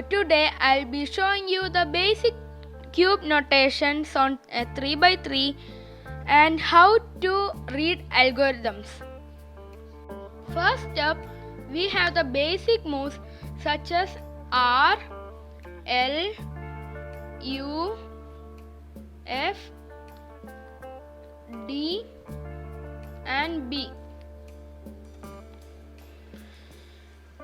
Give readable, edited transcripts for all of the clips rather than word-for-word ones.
Today I'll be showing you the basic cube notations on a 3x3 and how to read algorithms. First up, we have the basic moves such as R, L, U, F, D and B.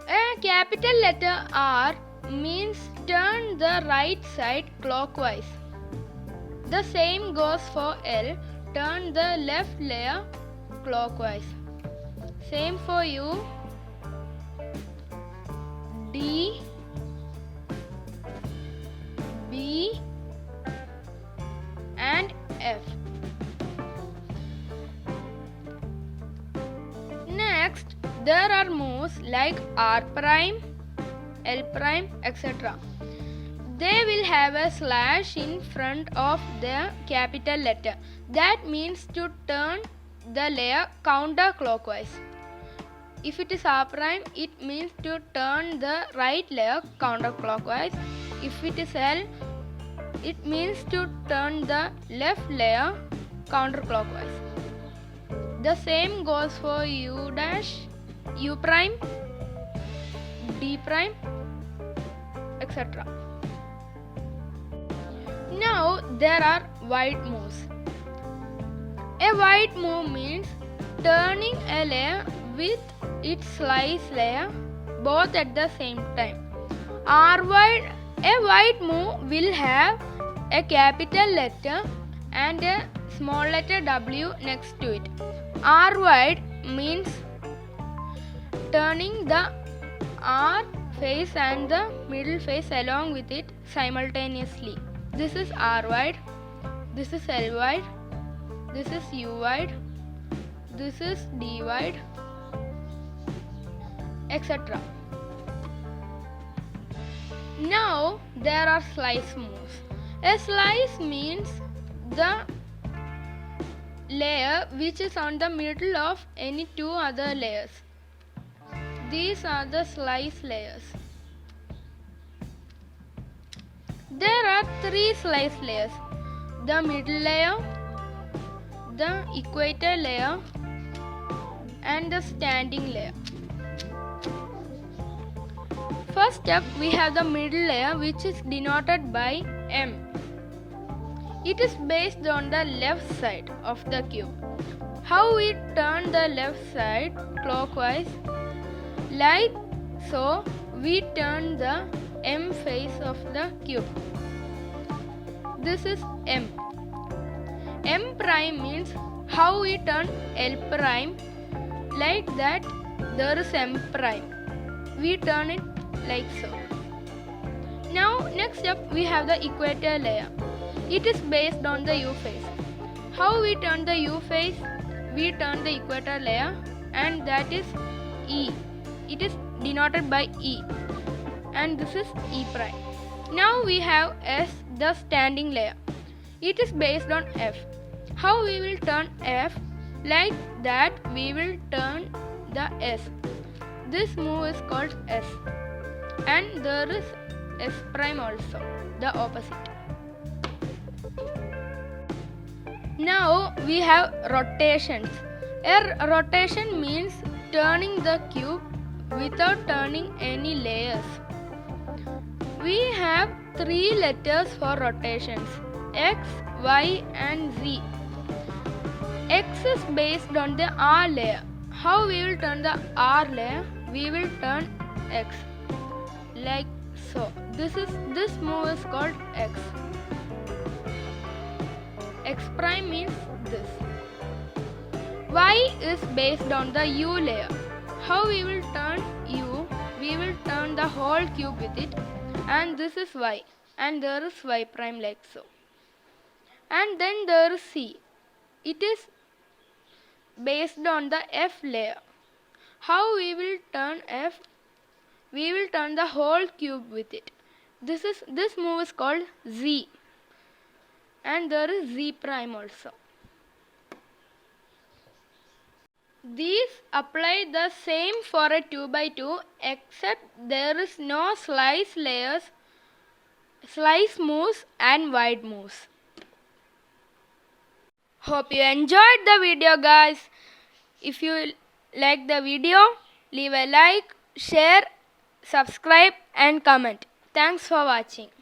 A capital letter R means turn the right side clockwise. The same goes for L, turn the left layer clockwise. Same for U, D, B and F. Next, there are moves like R prime, L prime, etc. They will have a slash in front of the capital letter. That means to turn the layer counterclockwise. If it is R prime, it means to turn the right layer counterclockwise. If it is L, it means to turn the left layer counterclockwise. The same goes for U dash, U prime, D prime, etc. Now there are wide moves. A wide move means turning a layer with its slice layer both at the same time. A wide move will have a capital letter and a small letter W next to it. R wide means turning the R face and the middle face along with it simultaneously. This is R wide, this is L wide, this is U wide, this is D wide, etc. Now there are slice moves. A slice means the layer which is on the middle of any two other layers. These are the slice layers. There are three slice layers: the middle layer, the equator layer and the standing layer. First up, we have the middle layer, which is denoted by M. It is based on the left side of the cube. How we turn the left side clockwise? Like so, we turn the M face of the cube. This is M. M prime means how we turn L prime. Like that, there is M prime. We turn it like so. Now next up, we have the equator layer. It is based on the U face. How we turn the U face? We turn the equator layer, and that is E. It is denoted by E, and this is E prime. Now we have S, the standing layer. It is based on F. How we will turn F? Like that, we will turn the S. This move is called S, and there is S prime also, the opposite. Now we have rotations. A rotation means turning the cube without turning any layers. We have three letters for rotations: X, Y and Z. X is based on the R layer. How we will turn the R layer? We will turn X like so. This move is called X. X prime means this. Y is based on the U layer. How we will turn U? We will turn the whole cube with it, and this is Y, and there is Y prime like so. And then there is C. It is based on the F layer. How we will turn F? We will turn the whole cube with it. This move is called Z, and there is Z prime also. These apply the same for a 2x2 except there is no slice layers slice moves and wide moves. Hope you enjoyed the video, guys. If you like the video, leave a like, share, subscribe and comment. Thanks for watching.